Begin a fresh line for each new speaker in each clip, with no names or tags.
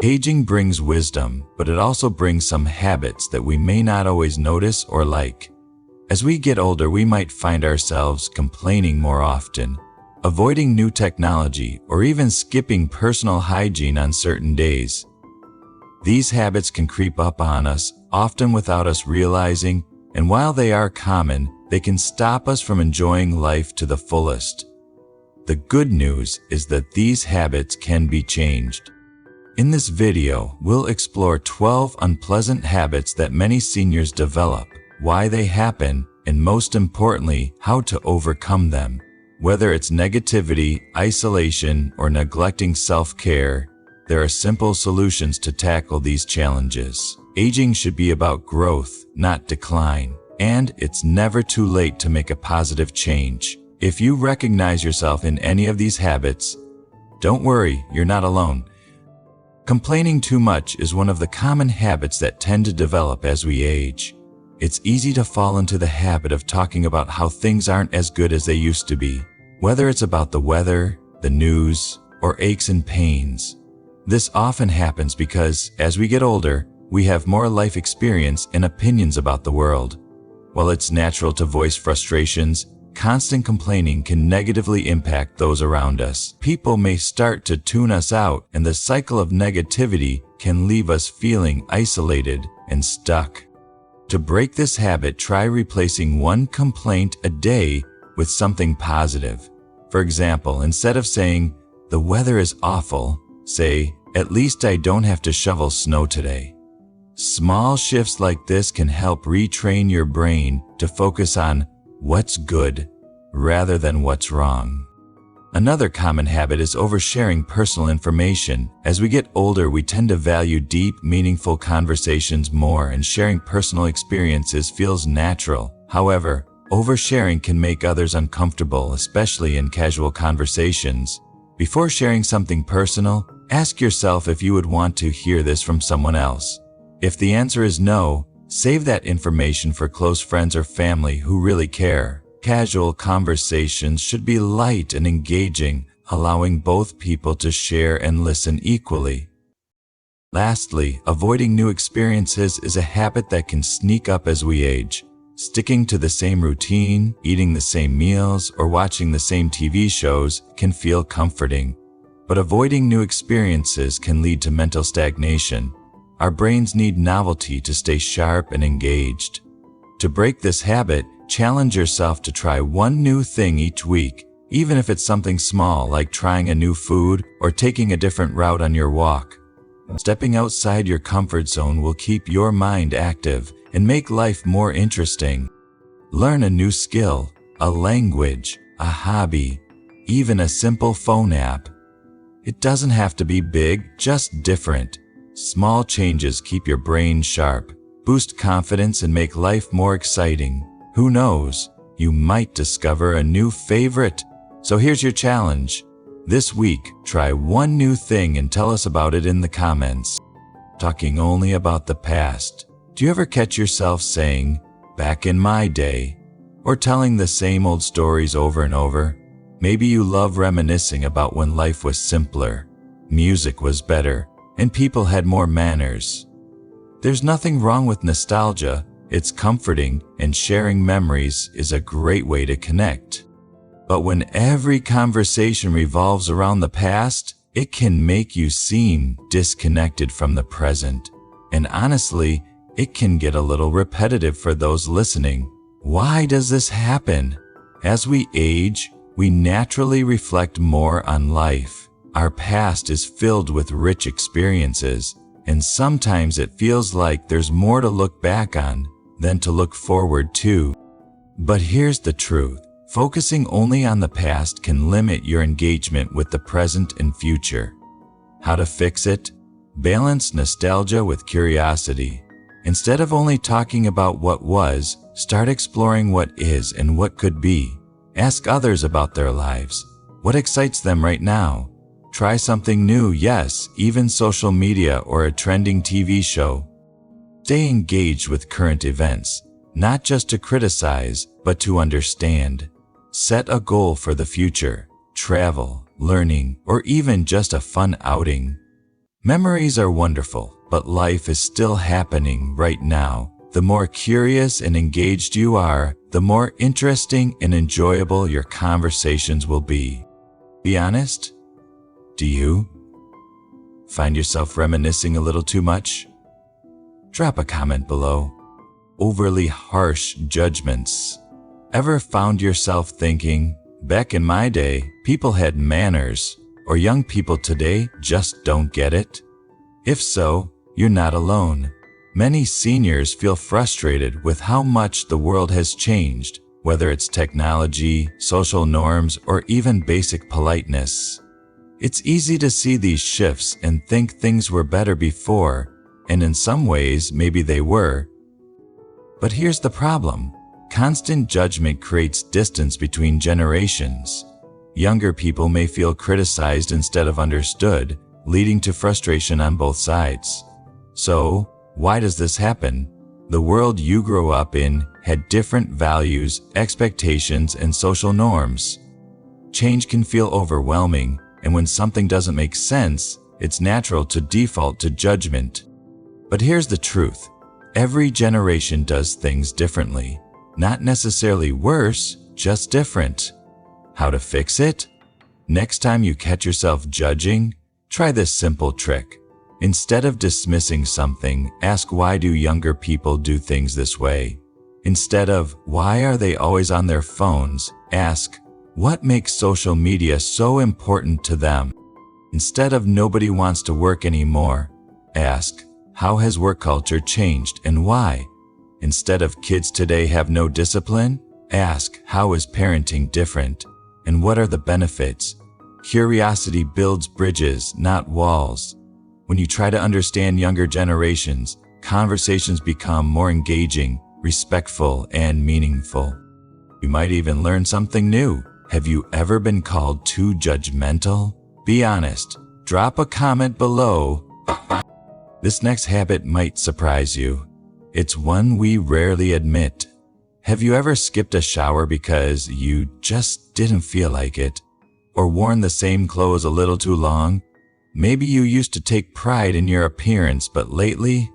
Aging brings wisdom, but it also brings some habits that we may not always notice or like. As we get older, we might find ourselves complaining more often, avoiding new technology, or even skipping personal hygiene on certain days. These habits can creep up on us, often without us realizing, and while they are common, they can stop us from enjoying life to the fullest. The good news is that these habits can be changed. In this video, we'll explore 12 unpleasant habits that many seniors develop, why they happen, and most importantly, how to overcome them. Whether it's negativity, isolation, or neglecting self-care, there are simple solutions to tackle these challenges. Aging should be about growth, not decline, and it's never too late to make a positive change. If you recognize yourself in any of these habits, don't worry, you're not alone. Complaining too much is one of the common habits that tend to develop as we age. It's easy to fall into the habit of talking about how things aren't as good as they used to be, whether it's about the weather, the news, or aches and pains. This often happens because, as we get older, we have more life experience and opinions about the world. While it's natural to voice frustrations, constant complaining can negatively impact those around us. People may start to tune us out, and the cycle of negativity can leave us feeling isolated and stuck. To break this habit, try replacing one complaint a day with something positive. For example, instead of saying, "The weather is awful," say, "At least I don't have to shovel snow today." Small shifts like this can help retrain your brain to focus on what's good rather than what's wrong. Another common habit is oversharing personal information. As we get older, we tend to value deep, meaningful conversations more, and sharing personal experiences feels natural. However, oversharing can make others uncomfortable, especially in casual conversations. Before sharing something personal, ask yourself if you would want to hear this from someone else. If the answer is no, save that information for close friends or family who really care. Casual conversations should be light and engaging, allowing both people to share and listen equally. Lastly, avoiding new experiences is a habit that can sneak up as we age. Sticking to the same routine, eating the same meals, or watching the same TV shows can feel comforting. But avoiding new experiences can lead to mental stagnation. Our brains need novelty to stay sharp and engaged. To break this habit, challenge yourself to try one new thing each week, even if it's something small like trying a new food or taking a different route on your walk. Stepping outside your comfort zone will keep your mind active and make life more interesting. Learn a new skill, a language, a hobby, even a simple phone app. It doesn't have to be big, just different. Small changes keep your brain sharp, boost confidence, and make life more exciting. Who knows, you might discover a new favorite. So here's your challenge. This week, try one new thing and tell us about it in the comments. Talking only about the past. Do you ever catch yourself saying, "Back in my day," or telling the same old stories over and over? Maybe you love reminiscing about when life was simpler, music was better, and people had more manners. There's nothing wrong with nostalgia. It's comforting, and sharing memories is a great way to connect. But when every conversation revolves around the past, it can make you seem disconnected from the present. And honestly, it can get a little repetitive for those listening. Why does this happen? As we age, we naturally reflect more on life. Our past is filled with rich experiences, and sometimes it feels like there's more to look back on than to look forward to. But here's the truth. Focusing only on the past can limit your engagement with the present and future. How to fix it? Balance nostalgia with curiosity. Instead of only talking about what was, start exploring what is and what could be. Ask others about their lives. What excites them right now? Try something new, yes, even social media or a trending TV show. Stay engaged with current events, not just to criticize, but to understand. Set a goal for the future, travel, learning, or even just a fun outing. Memories are wonderful, but life is still happening right now. The more curious and engaged you are, the more interesting and enjoyable your conversations will be. Be honest? Do you find yourself reminiscing a little too much? Drop a comment below. Overly harsh judgments. Ever found yourself thinking, back in my day, people had manners, or young people today just don't get it? If so, you're not alone. Many seniors feel frustrated with how much the world has changed, whether it's technology, social norms, or even basic politeness. It's easy to see these shifts and think things were better before, and in some ways, maybe they were. But here's the problem. Constant judgment creates distance between generations. Younger people may feel criticized instead of understood, leading to frustration on both sides. So, why does this happen? The world you grew up in had different values, expectations, and social norms. Change can feel overwhelming, and when something doesn't make sense, it's natural to default to judgment. But here's the truth. Every generation does things differently. Not necessarily worse, just different. How to fix it? Next time you catch yourself judging, try this simple trick. Instead of dismissing something, ask why do younger people do things this way? Instead of why are they always on their phones, ask what makes social media so important to them? Instead of nobody wants to work anymore, ask how has work culture changed and why? Instead of kids today have no discipline, ask how is parenting different and what are the benefits? Curiosity builds bridges, not walls. When you try to understand younger generations, conversations become more engaging, respectful, and meaningful. You might even learn something new. Have you ever been called too judgmental? Be honest. Drop a comment below. This next habit might surprise you. It's one we rarely admit. Have you ever skipped a shower because you just didn't feel like it? Or worn the same clothes a little too long? Maybe you used to take pride in your appearance, but lately,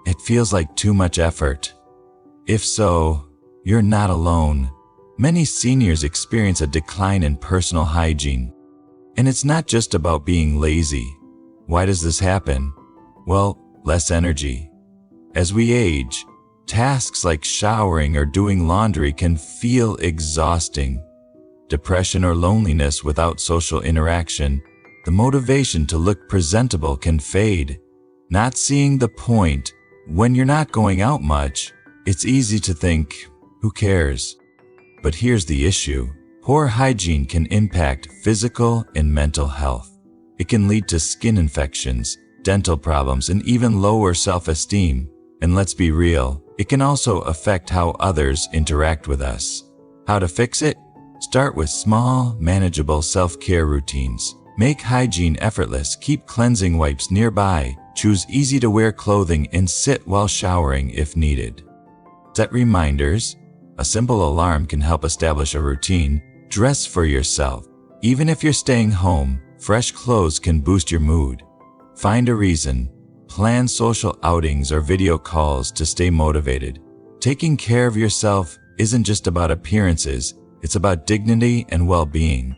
it feels like too much effort. If so, you're not alone. Many seniors experience a decline in personal hygiene. And it's not just about being lazy. Why does this happen? Well, less energy. As we age, tasks like showering or doing laundry can feel exhausting. Depression or loneliness without social interaction, the motivation to look presentable can fade. Not seeing the point, when you're not going out much, it's easy to think, who cares? But here's the issue. Poor hygiene can impact physical and mental health. It can lead to skin infections, dental problems, and even lower self-esteem. And let's be real, it can also affect how others interact with us. How to fix it? Start with small, manageable self-care routines. Make hygiene effortless, keep cleansing wipes nearby, choose easy-to-wear clothing, and sit while showering if needed. Set reminders. A simple alarm can help establish a routine. Dress for yourself. Even if you're staying home, fresh clothes can boost your mood. Find a reason. Plan social outings or video calls to stay motivated. Taking care of yourself isn't just about appearances, it's about dignity and well-being.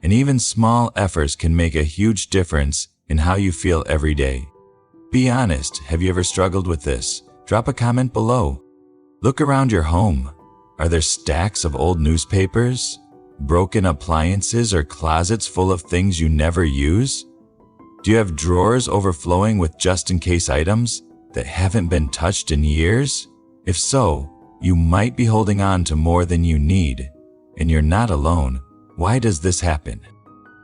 And even small efforts can make a huge difference in how you feel every day. Be honest, have you ever struggled with this? Drop a comment below. Look around your home. Are there stacks of old newspapers, broken appliances, or closets full of things you never use? Do you have drawers overflowing with just-in-case items that haven't been touched in years? If so, you might be holding on to more than you need, and you're not alone. Why does this happen?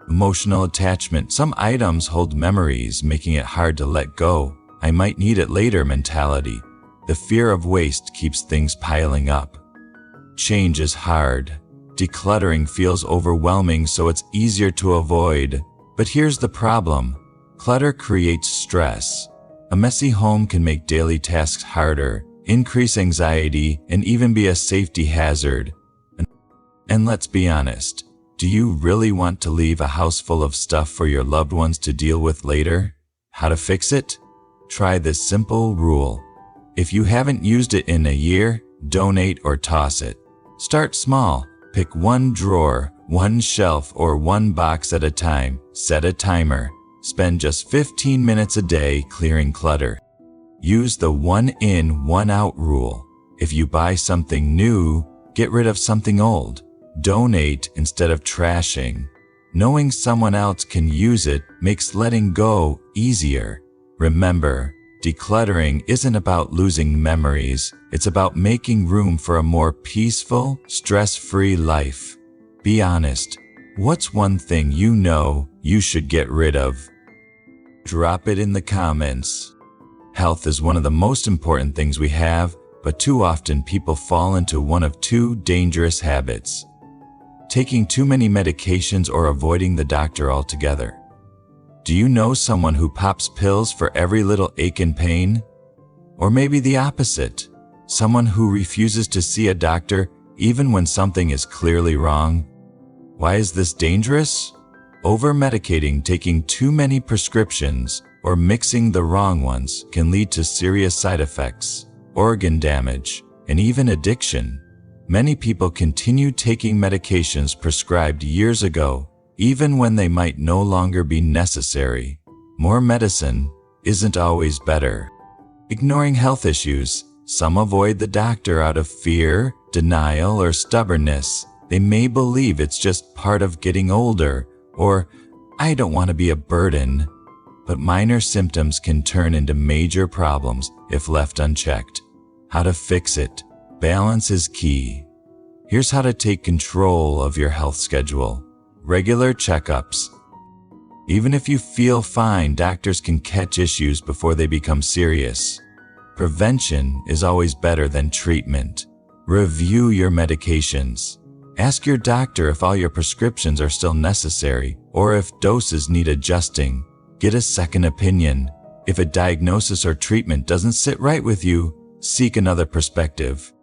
Emotional attachment. Some items hold memories, making it hard to let go. I might need it later mentality. The fear of waste keeps things piling up. Change is hard. Decluttering feels overwhelming, so it's easier to avoid. But here's the problem. Clutter creates stress. A messy home can make daily tasks harder, increase anxiety, and even be a safety hazard. And let's be honest. Do you really want to leave a house full of stuff for your loved ones to deal with later? How to fix it? Try this simple rule. If you haven't used it in a year, donate or toss it. Start small. Pick one drawer, one shelf, or one box at a time. Set a timer. Spend just 15 minutes a day clearing clutter. Use the one in, one out rule. If you buy something new, get rid of something old. Donate instead of trashing. Knowing someone else can use it makes letting go easier. Remember, decluttering isn't about losing memories. It's about making room for a more peaceful, stress-free life. Be honest. What's one thing you know you should get rid of? Drop it in the comments. Health is one of the most important things we have, but too often people fall into one of two dangerous habits: taking too many medications or avoiding the doctor altogether. Do you know someone who pops pills for every little ache and pain? Or maybe the opposite, someone who refuses to see a doctor even when something is clearly wrong? Why is this dangerous? Over-medicating, taking too many prescriptions, or mixing the wrong ones can lead to serious side effects, organ damage, and even addiction. Many people continue taking medications prescribed years ago, even when they might no longer be necessary. More medicine isn't always better. Ignoring health issues, some avoid the doctor out of fear, denial, or stubbornness. They may believe it's just part of getting older, or I don't want to be a burden. But minor symptoms can turn into major problems if left unchecked. How to fix it? Balance is key. Here's how to take control of your health schedule. Regular checkups. Even if you feel fine, doctors can catch issues before they become serious. Prevention is always better than treatment. Review your medications. Ask your doctor if all your prescriptions are still necessary or if doses need adjusting. Get a second opinion. If a diagnosis or treatment doesn't sit right with you, seek another perspective.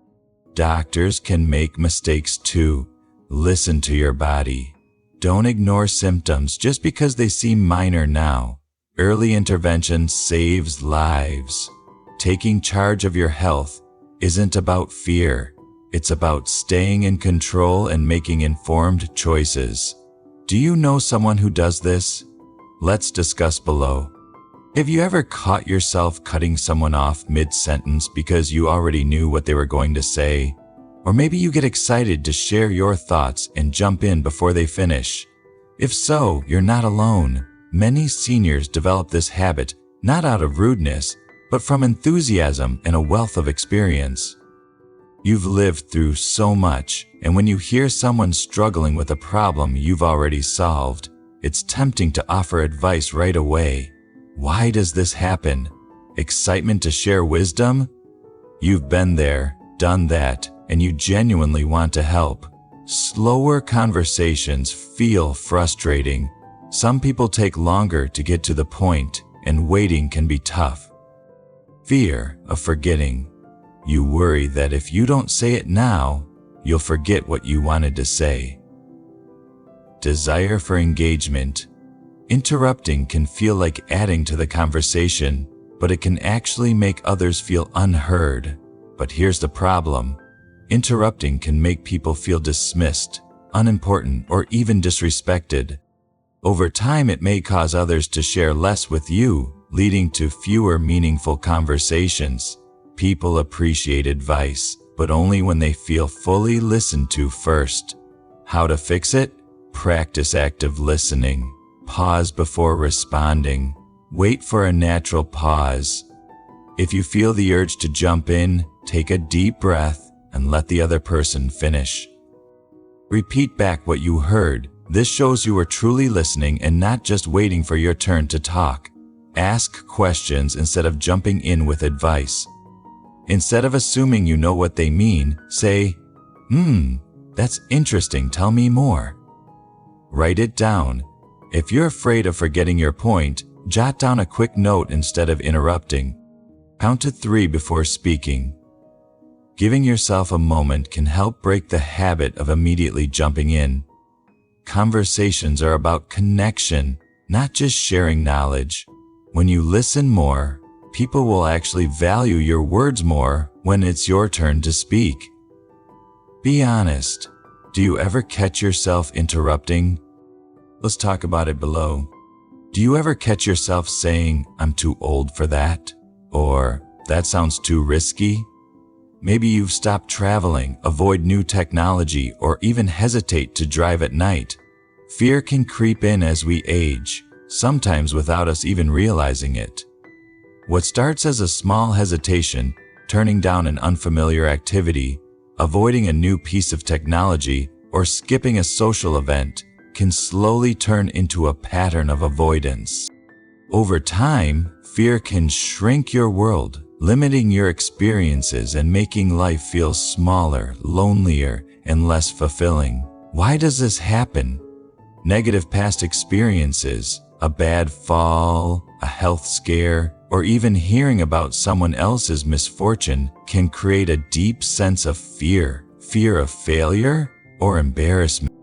Doctors can make mistakes too. Listen to your body. Don't ignore symptoms just because they seem minor now. Early intervention saves lives. Taking charge of your health isn't about fear. It's about staying in control and making informed choices. Do you know someone who does this? Let's discuss below. Have you ever caught yourself cutting someone off mid-sentence because you already knew what they were going to say? Or maybe you get excited to share your thoughts and jump in before they finish. If so, you're not alone. Many seniors develop this habit not out of rudeness, but from enthusiasm and a wealth of experience. You've lived through so much, and when you hear someone struggling with a problem you've already solved, it's tempting to offer advice right away. Why does this happen? Excitement to share wisdom? You've been there, done that, and you genuinely want to help. Slower conversations feel frustrating. Some people take longer to get to the point, and waiting can be tough. Fear of forgetting. You worry that if you don't say it now, you'll forget what you wanted to say. Desire for engagement. Interrupting can feel like adding to the conversation, but it can actually make others feel unheard. But here's the problem. Interrupting can make people feel dismissed, unimportant, or even disrespected. Over time, it may cause others to share less with you, leading to fewer meaningful conversations. People appreciate advice, but only when they feel fully listened to first. How to fix it? Practice active listening. Pause before responding. Wait for a natural pause. If you feel the urge to jump in, take a deep breath and let the other person finish. Repeat back what you heard. This shows you are truly listening and not just waiting for your turn to talk. Ask questions instead of jumping in with advice. Instead of assuming you know what they mean, say, that's interesting, tell me more. Write it down. If you're afraid of forgetting your point, jot down a quick note instead of interrupting. Count to 3 before speaking. Giving yourself a moment can help break the habit of immediately jumping in. Conversations are about connection, not just sharing knowledge. When you listen more, people will actually value your words more when it's your turn to speak. Be honest. Do you ever catch yourself interrupting? Let's talk about it below. Do you ever catch yourself saying, "I'm too old for that"? Or, "That sounds too risky"? Maybe you've stopped traveling, avoid new technology, or even hesitate to drive at night. Fear can creep in as we age, sometimes without us even realizing it. What starts as a small hesitation, turning down an unfamiliar activity, avoiding a new piece of technology, or skipping a social event, can slowly turn into a pattern of avoidance. Over time, fear can shrink your world, limiting your experiences and making life feel smaller, lonelier, and less fulfilling. Why does this happen? Negative past experiences, a bad fall, a health scare, or even hearing about someone else's misfortune can create a deep sense of fear of failure, or embarrassment.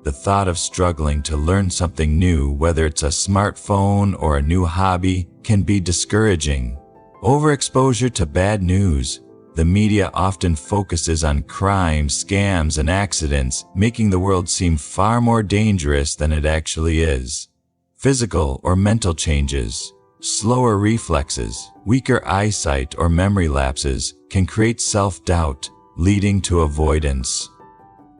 The thought of struggling to learn something new, whether it's a smartphone or a new hobby, can be discouraging. Overexposure to bad news. The media often focuses on crime, scams, and accidents, making the world seem far more dangerous than it actually is. Physical or mental changes. Slower reflexes, weaker eyesight, or memory lapses can create self-doubt, leading to avoidance.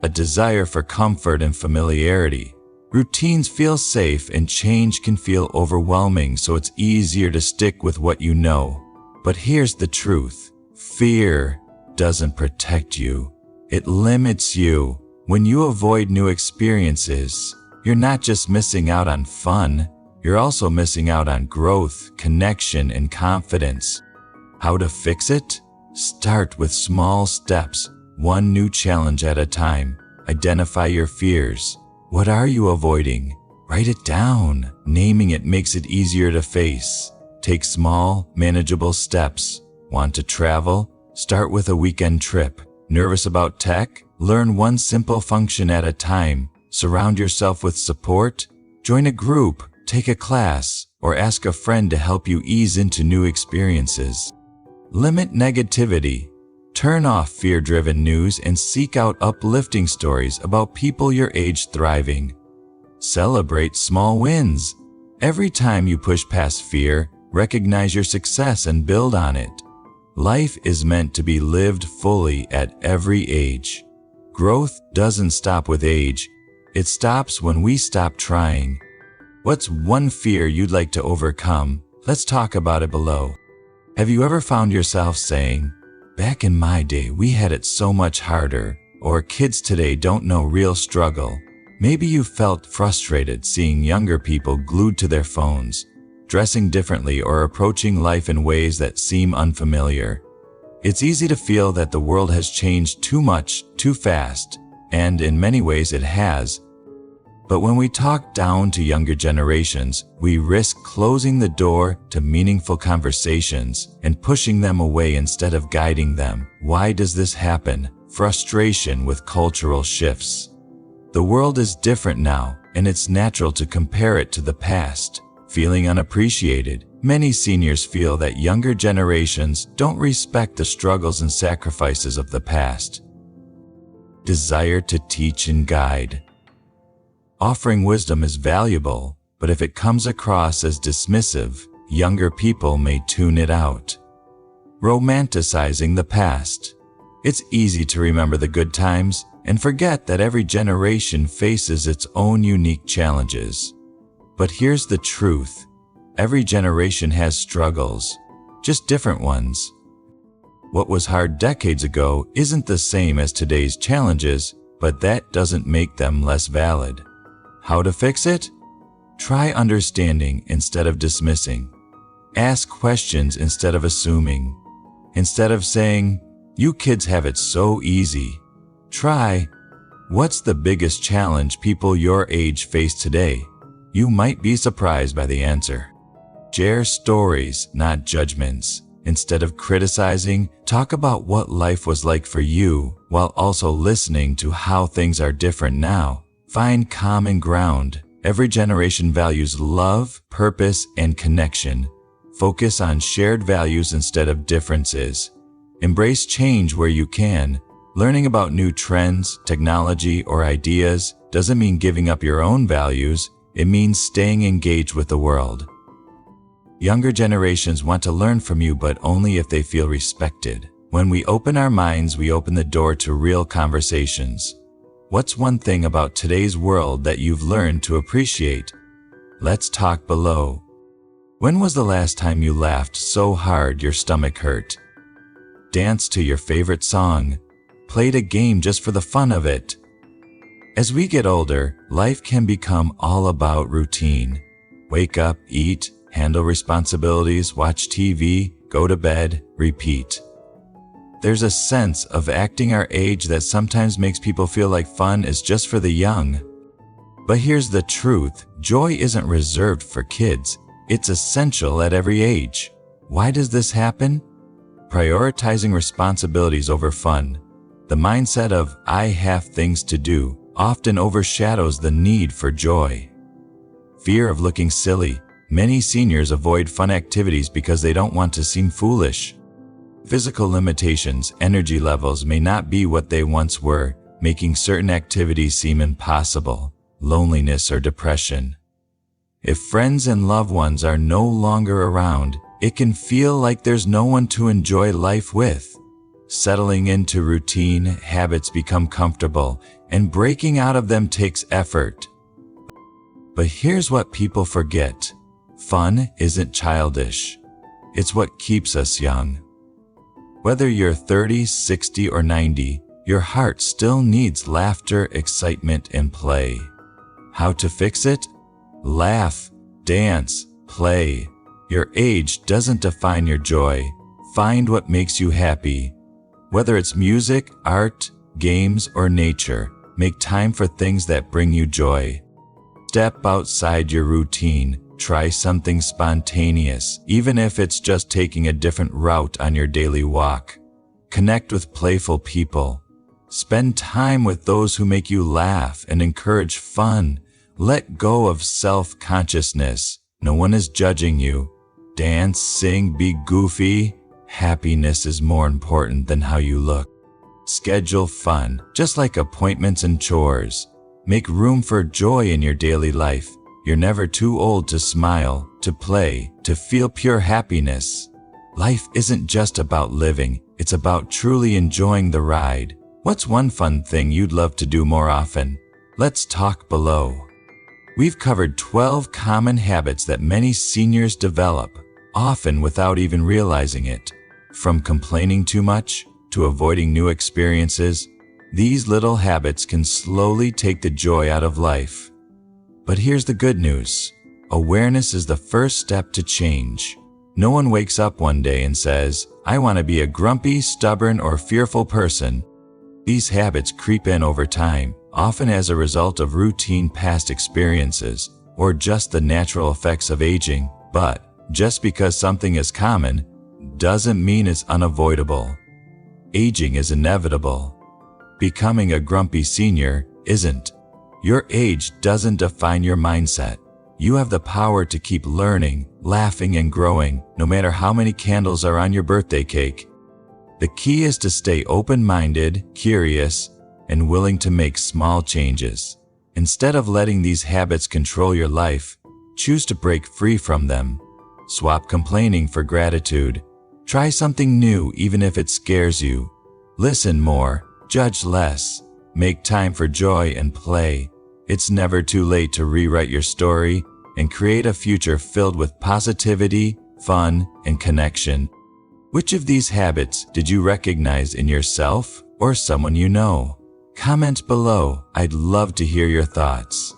A desire for comfort and familiarity. Routines feel safe and change can feel overwhelming, so it's easier to stick with what you know. But here's the truth. Fear doesn't protect you. It limits you. When you avoid new experiences, you're not just missing out on fun, you're also missing out on growth, connection, and confidence. How to fix it? Start with small steps, one new challenge at a time. Identify your fears. What are you avoiding? Write it down. Naming it makes it easier to face. Take small, manageable steps. Want to travel? Start with a weekend trip. Nervous about tech? Learn one simple function at a time. Surround yourself with support. Join a group, take a class, or ask a friend to help you ease into new experiences. Limit negativity. Turn off fear-driven news and seek out uplifting stories about people your age thriving. Celebrate small wins. Every time you push past fear, recognize your success and build on it. Life is meant to be lived fully at every age. Growth doesn't stop with age. It stops when we stop trying. What's one fear you'd like to overcome? Let's talk about it below. Have you ever found yourself saying, "Back in my day, we had it so much harder," or "Kids today don't know real struggle"? Maybe you felt frustrated seeing younger people glued to their phones, dressing differently, or approaching life in ways that seem unfamiliar. It's easy to feel that the world has changed too much, too fast, and in many ways it has. But when we talk down to younger generations, we risk closing the door to meaningful conversations and pushing them away instead of guiding them. Why does this happen? Frustration with cultural shifts. The world is different now, and it's natural to compare it to the past. Feeling unappreciated, many seniors feel that younger generations don't respect the struggles and sacrifices of the past. Desire to teach and guide. Offering wisdom is valuable, but if it comes across as dismissive, younger people may tune it out. Romanticizing the past. It's easy to remember the good times and forget that every generation faces its own unique challenges. But here's the truth. Every generation has struggles, just different ones. What was hard decades ago isn't the same as today's challenges, but that doesn't make them less valid. How to fix it? Try understanding instead of dismissing. Ask questions instead of assuming. Instead of saying, "You kids have it so easy," try, "What's the biggest challenge people your age face today?" You might be surprised by the answer. Share stories, not judgments. Instead of criticizing, talk about what life was like for you, while also listening to how things are different now. Find common ground. Every generation values love, purpose, and connection. Focus on shared values instead of differences. Embrace change where you can. Learning about new trends, technology, or ideas doesn't mean giving up your own values. It means staying engaged with the world. Younger generations want to learn from you, but only if they feel respected. When we open our minds, we open the door to real conversations. What's one thing about today's world that you've learned to appreciate? Let's talk below. When was the last time you laughed so hard your stomach hurt? Danced to your favorite song? Played a game just for the fun of it? As we get older, life can become all about routine. Wake up, eat, handle responsibilities, watch TV, go to bed, repeat. There's a sense of acting our age that sometimes makes people feel like fun is just for the young. But here's the truth, joy isn't reserved for kids. It's essential at every age. Why does this happen? Prioritizing responsibilities over fun. The mindset of "I have things to do" often overshadows the need for joy. Fear of looking silly. Many seniors avoid fun activities because they don't want to seem foolish. Physical limitations, energy levels may not be what they once were, making certain activities seem impossible. Loneliness or depression. If friends and loved ones are no longer around, it can feel like there's no one to enjoy life with. Settling into routine habits become comfortable, and breaking out of them takes effort. But here's what people forget. Fun isn't childish. It's what keeps us young. Whether you're 30, 60, or 90, your heart still needs laughter, excitement, and play. How to fix it? Laugh, dance, play. Your age doesn't define your joy. Find what makes you happy. Whether it's music, art, games, or nature, make time for things that bring you joy. Step outside your routine. Try something spontaneous, even if it's just taking a different route on your daily walk. Connect with playful people. Spend time with those who make you laugh and encourage fun. Let go of self-consciousness. No one is judging you. Dance, sing, be goofy. Happiness is more important than how you look. Schedule fun, just like appointments and chores. Make room for joy in your daily life. You're never too old to smile, to play, to feel pure happiness. Life isn't just about living, it's about truly enjoying the ride. What's one fun thing you'd love to do more often? Let's talk below. We've covered 12 common habits that many seniors develop, often without even realizing it. From complaining too much to avoiding new experiences, these little habits can slowly take the joy out of life. But here's the good news. Awareness is the first step to change. No one wakes up one day and says, "I want to be a grumpy, stubborn, or fearful person." These habits creep in over time, often as a result of routine past experiences, or just the natural effects of aging. But just because something is common, doesn't mean it's unavoidable. Aging is inevitable. Becoming a grumpy senior isn't. Your age doesn't define your mindset. You have the power to keep learning, laughing, and growing, no matter how many candles are on your birthday cake. The key is to stay open-minded, curious, and willing to make small changes. Instead of letting these habits control your life, choose to break free from them. Swap complaining for gratitude. Try something new even if it scares you. Listen more, judge less. Make time for joy and play. It's never too late to rewrite your story and create a future filled with positivity, fun, and connection. Which of these habits did you recognize in yourself or someone you know? Comment below. I'd love to hear your thoughts.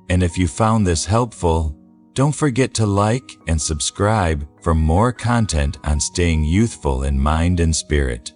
And if you found this helpful, don't forget to like and subscribe for more content on staying youthful in mind and spirit.